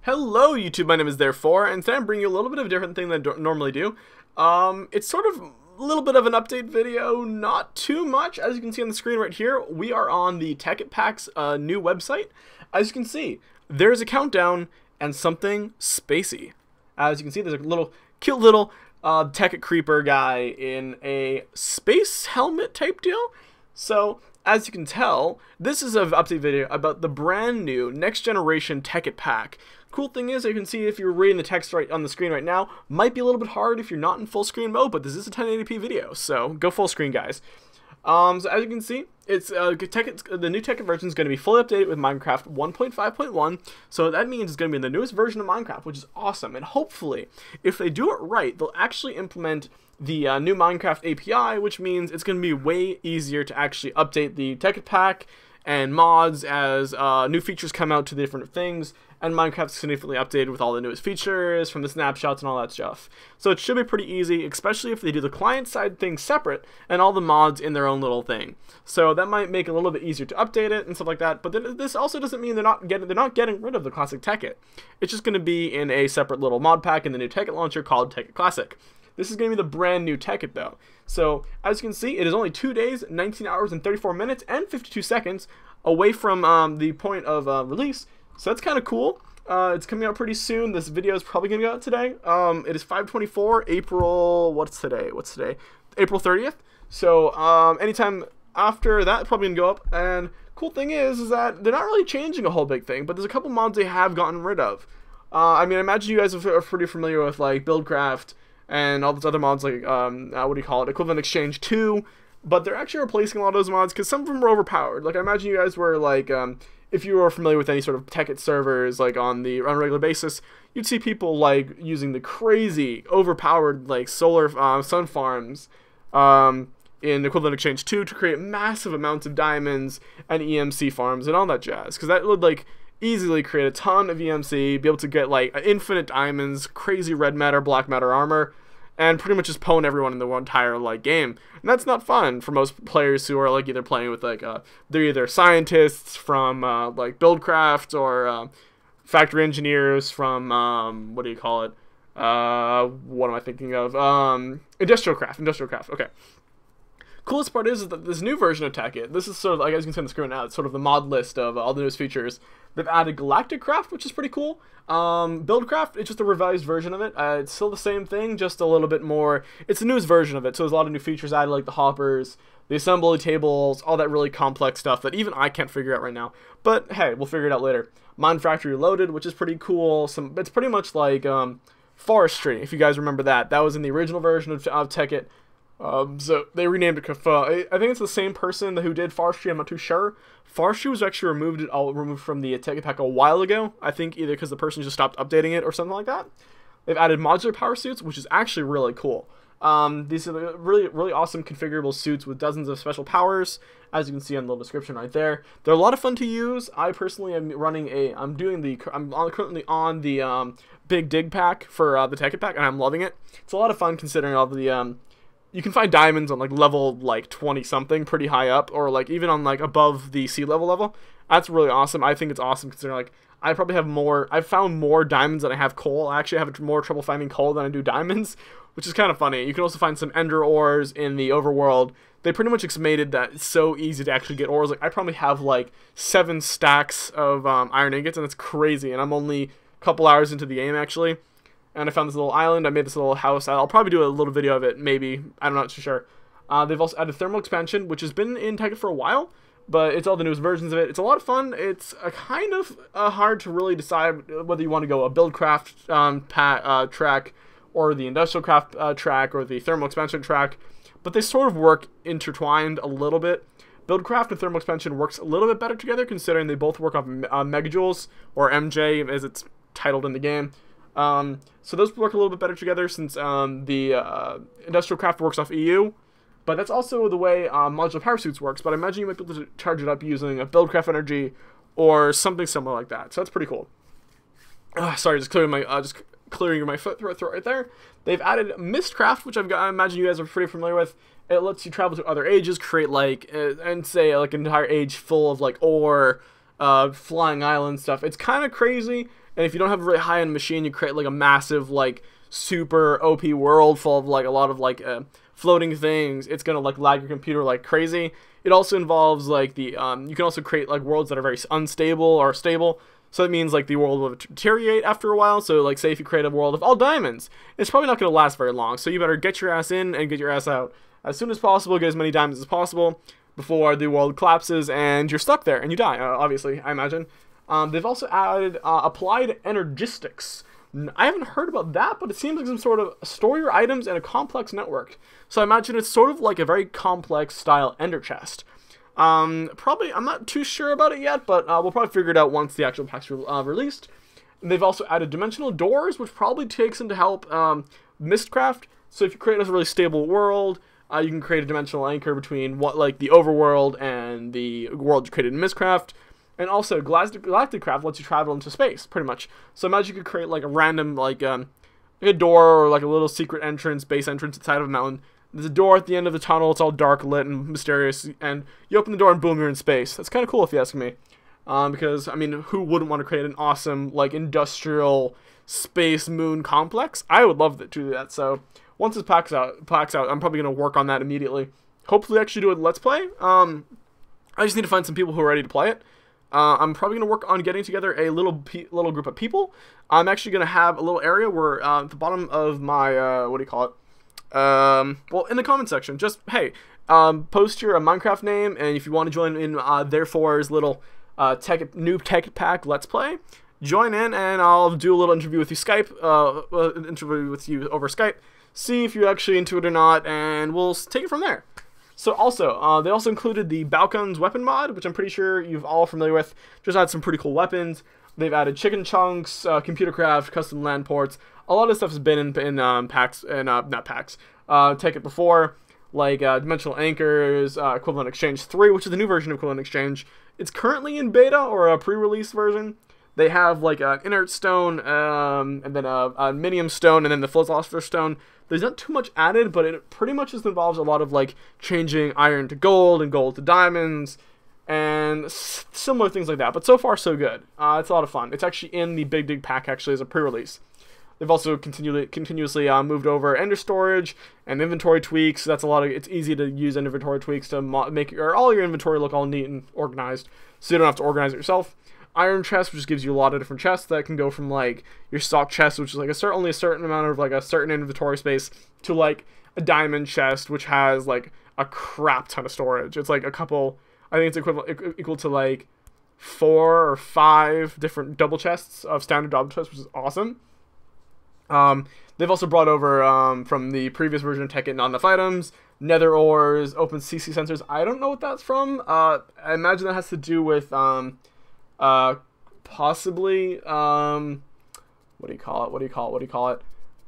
Hello YouTube, my name is ThereFour, and today I'm bringing you a little bit of a different thing than I normally do. It's sort of a little bit of an update video, not too much. As you can see on the screen right here, we are on the Tekkit Pack's new website. As you can see, there's a countdown and something spacey. As you can see, there's a little cute little Tekkit creeper guy in a space helmet type deal. So, as you can tell, this is an update video about the brand new next generation Tekkit Pack. Cool thing is, you can see if you're reading the text right on the screen right now, might be a little bit hard if you're not in full screen mode, but this is a 1080p video, so go full screen, guys. So as you can see, it's the new Tekkit version is going to be fully updated with Minecraft 1.5.1, so that means it's going to be in the newest version of Minecraft, which is awesome. And hopefully, if they do it right, they'll actually implement the new Minecraft API, which means it's going to be way easier to actually update the Tekkit Pack and mods as new features come out to the different things, and Minecraft's significantly updated with all the newest features from the snapshots and all that stuff. So it should be pretty easy, especially if they do the client side thing separate and all the mods in their own little thing. So that might make it a little bit easier to update it and stuff like that. But then this also doesn't mean they're not getting rid of the classic Tekkit. It's just going to be in a separate little mod pack in the new Tekkit launcher called Tekkit Classic. This is going to be the brand new Tekkit though. So as you can see, it is only 2 days, 19 hours and 34 minutes and 52 seconds away from the point of release. So that's kind of cool. It's coming out pretty soon. This video is probably going to go out today. It is 5/24, April, what's today? April 30th. So anytime after that, it's probably going to go up. And cool thing is that they're not really changing a whole big thing, but there's a couple mods they have gotten rid of. I mean, I imagine you guys are pretty familiar with like Buildcraft and all those other mods like, what do you call it, Equivalent Exchange 2, but they're actually replacing a lot of those mods because some of them were overpowered. Like, I imagine you guys were like, if you were familiar with any sort of Tekkit servers, like on a regular basis, you'd see people like using the crazy overpowered like solar sun farms in Equivalent Exchange 2 to create massive amounts of diamonds and EMC farms and all that jazz, because that would like easily create a ton of EMC, be able to get like infinite diamonds, crazy red matter, black matter armor, and pretty much just pwn everyone in the entire like game. And that's not fun for most players who are like either playing with like they're either scientists from like Buildcraft or factory engineers from what do you call it? What am I thinking of? Industrial craft. Okay. Coolest part is that this new version of Tekkit, this is sort of, like, as you can see on the screen now, it's sort of the mod list of all the newest features. They've added Galactic Craft, which is pretty cool. Buildcraft, it's just a revised version of it. It's still the same thing, just a little bit more. It's the newest version of it, so there's a lot of new features added, like the hoppers, the assembly tables, all that really complex stuff that even I can't figure out right now. But hey, we'll figure it out later. Mine Factory Reloaded, which is pretty cool. It's pretty much like forestry, if you guys remember that. That was in the original version of Tekkit. So they renamed it Kafa. I think it's the same person who did forestry. I'm not too sure. Forestry was actually removed from the Tekkit Pack a while ago. I think either because the person just stopped updating it or something like that. They've added modular power suits, which is actually really cool. These are really awesome configurable suits with dozens of special powers, as you can see on the little description right there. They're a lot of fun to use. I personally am I'm currently on the Big Dig pack for the Tekkit Pack, and I'm loving it. It's a lot of fun considering all the you can find diamonds on like level like 20 something, pretty high up, or like even on like above the sea level. That's really awesome. I think it's awesome considering like I've found more diamonds than I have coal. I actually have more trouble finding coal than I do diamonds, which is kind of funny. You can also find some ender ores in the overworld. They pretty much made it that it's so easy to actually get ores. Like, I probably have like 7 stacks of iron ingots, and it's crazy, and I'm only a couple hours into the game actually. And I found this little island. I made this little house. I'll probably do a little video of it, maybe. I'm not too sure. They've also added thermal expansion, which has been in Tekkit for a while, but it's all the newest versions of it. It's a lot of fun. It's kind of hard to really decide whether you want to go a Buildcraft track or the Industrial Craft track or the thermal expansion track, but they sort of work intertwined a little bit. Buildcraft and thermal expansion works a little bit better together, considering they both work off megajoules, or MJ as it's titled in the game. So those work a little bit better together since the Industrial Craft works off EU, but that's also the way modular power suits works. But I imagine you might be able to charge it up using a Buildcraft energy or something similar like that. So that's pretty cool. Sorry, just clearing my throat right there. They've added Mystcraft, which I imagine you guys are pretty familiar with. It lets you travel to other ages, create like and say like an entire age full of like ore, flying island stuff. It's kind of crazy. And if you don't have a really high-end machine, you create like a massive, like, super OP world full of like a lot of like floating things. It's gonna like lag your computer like crazy. It also involves like the you can also create like worlds that are very unstable or stable. So that means like the world will deteriorate after a while. So like say if you create a world of all diamonds, it's probably not going to last very long. So you better get your ass in and get your ass out as soon as possible. Get as many diamonds as possible before the world collapses and you're stuck there and you die. Obviously, I imagine. They've also added applied energistics. I haven't heard about that, but it seems like some sort of store your items in a complex network. So I imagine it's sort of like a very complex style ender chest. Probably, I'm not too sure about it yet, but we'll probably figure it out once the actual pack's released. They've also added dimensional doors, which probably takes into help Mystcraft. So if you create a really stable world, you can create a dimensional anchor between what like the overworld and the world you created in Mystcraft. And also, Galactic Craft lets you travel into space, pretty much. So imagine you could create like a random like a door or like a little secret entrance, base entrance inside of a mountain. There's a door at the end of the tunnel. It's all dark lit and mysterious, and you open the door and boom, you're in space. That's kind of cool if you ask me. Because I mean, who wouldn't want to create an awesome like industrial space moon complex? I would love to do that. So once this packs out, I'm probably gonna work on that immediately. Hopefully, actually do a let's play. I just need to find some people who are ready to play it. I'm probably going to work on getting together a little group of people. I'm actually going to have a little area where at the bottom of my, what do you call it? Well, in the comment section, just, hey, post your Minecraft name, and if you want to join in ThereFour's little new Tekkit pack Let's Play, join in, and I'll do a little interview with you interview with you over Skype, see if you're actually into it or not, and we'll take it from there. So also, they also included the Balcon's weapon mod, which I'm pretty sure you've all familiar with. Just had some pretty cool weapons. They've added chicken chunks, computer craft, custom land ports. A lot of stuff has been in packs, and not packs, Tekkit before, like dimensional anchors, Equivalent Exchange 3, which is the new version of Equivalent Exchange. It's currently in beta or a pre-release version. They have like an inert stone, and then a minium stone, and then the philosopher's stone. There's not too much added, but it pretty much just involves a lot of like changing iron to gold and gold to diamonds and similar things like that. But so far, so good. It's a lot of fun. It's actually in the Big Dig pack actually as a pre-release. They've also continuously moved over ender storage and inventory tweaks. That's a lot of. It's easy to use inventory tweaks to make all your inventory look all neat and organized, so you don't have to organize it yourself. Iron chest, which gives you a lot of different chests that can go from like your stock chest, which is like only a certain amount of like a certain inventory space, to like a diamond chest, which has like a crap ton of storage. It's like a couple. I think it's equal to like 4 or 5 different double chests of standard double chests, which is awesome. They've also brought over from the previous version of Tekkit not enough items, nether ores, open CC sensors. I don't know what that's from. I imagine that has to do with possibly what do you call it?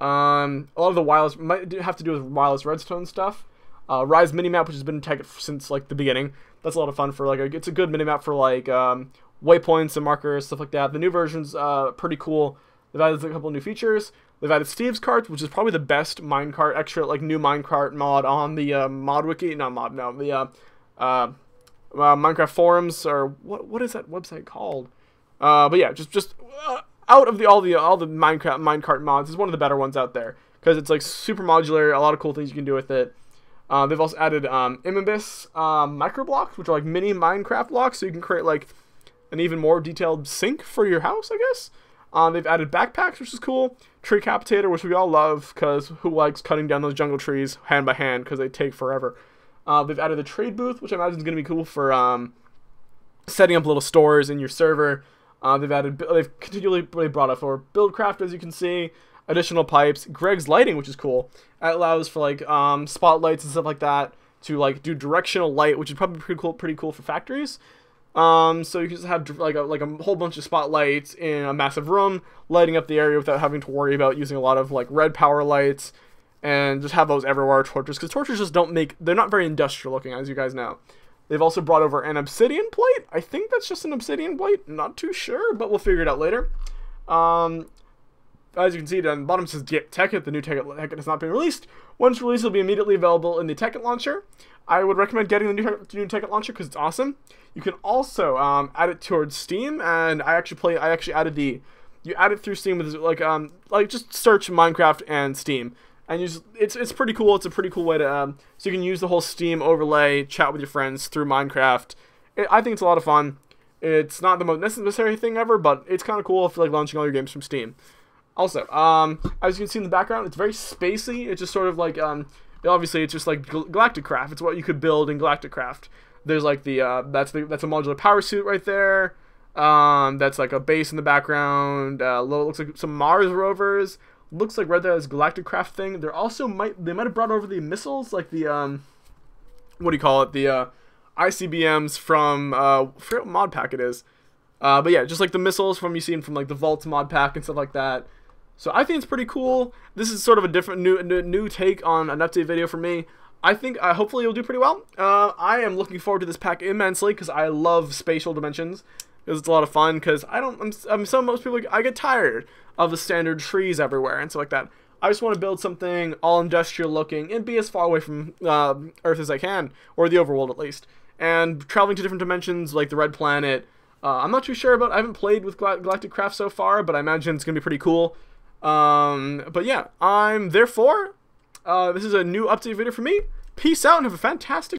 A lot of the wireless might have to do with wireless redstone stuff. Rise minimap, which has been in Tekkit since like the beginning. That's a lot of fun for like it's a good minimap for like waypoints and markers, stuff like that. The new version's pretty cool. They've added a couple new features. They've added Steve's cart, which is probably the best minecart extra like new minecart mod on the mod wiki. Not mod, no, the Minecraft forums, or what is that website called? But yeah, just out of all the Minecraft minecart mods, is one of the better ones out there because it's like super modular, a lot of cool things you can do with it. They've also added Imbus micro blocks, which are like mini Minecraft blocks, so you can create like an even more detailed sink for your house, I guess. They've added backpacks, which is cool. Tree capitator, which we all love, because who likes cutting down those jungle trees hand by hand, because they take forever. They've added the trade booth, which I imagine is going to be cool for setting up little stores in your server. They've continually brought up for buildcraft, as you can see. Additional pipes. Greg's lighting, which is cool. It allows for like spotlights and stuff like that to like do directional light, which is probably pretty cool for factories. So you can just have like a whole bunch of spotlights in a massive room, lighting up the area without having to worry about using a lot of like red power lights, and just have those everywhere torches, because torches just they're not very industrial looking, as you guys know. They've also brought over an obsidian plate. I think that's just an obsidian plate. Not too sure, but we'll figure it out later. As you can see down the bottom, it says Tekkit. The new Tekkit has not been released. Once released, it'll be immediately available in the Tekkit launcher. I would recommend getting the new Tekkit launcher because it's awesome. You can also add it towards Steam, and I actually added the You add it through Steam with like just search Minecraft and Steam, and it's pretty cool. It's a pretty cool way to so you can use the whole Steam overlay, chat with your friends through Minecraft. I think it's a lot of fun. It's not the most necessary thing ever, but it's kind of cool if you're like launching all your games from Steam. Also, as you can see in the background, it's very spacey. It's just sort of like obviously it's just like Galactic Craft. It's what you could build in Galactic Craft. There's like that's a modular power suit right there. That's like a base in the background. Looks like some Mars rovers. Looks like right there is Galactic Craft thing. There also might have brought over the missiles, like the what do you call it? The ICBMs from I forget what mod pack it is. But yeah, just like the missiles from you seen from like the Vaults mod pack and stuff like that. So I think it's pretty cool. This is sort of a different new take on an update video for me. I think hopefully it'll do pretty well. I am looking forward to this pack immensely because I love spatial dimensions. It's a lot of fun because most people, I get tired of the standard trees everywhere and stuff like that. I just want to build something all industrial looking and be as far away from Earth as I can, or the overworld at least. And traveling to different dimensions like the Red Planet. I'm not too sure about. I haven't played with Galactic Craft so far, but I imagine it's gonna be pretty cool. But yeah, I'm ThereFour. This is a new update video for me. Peace out and have a fantastic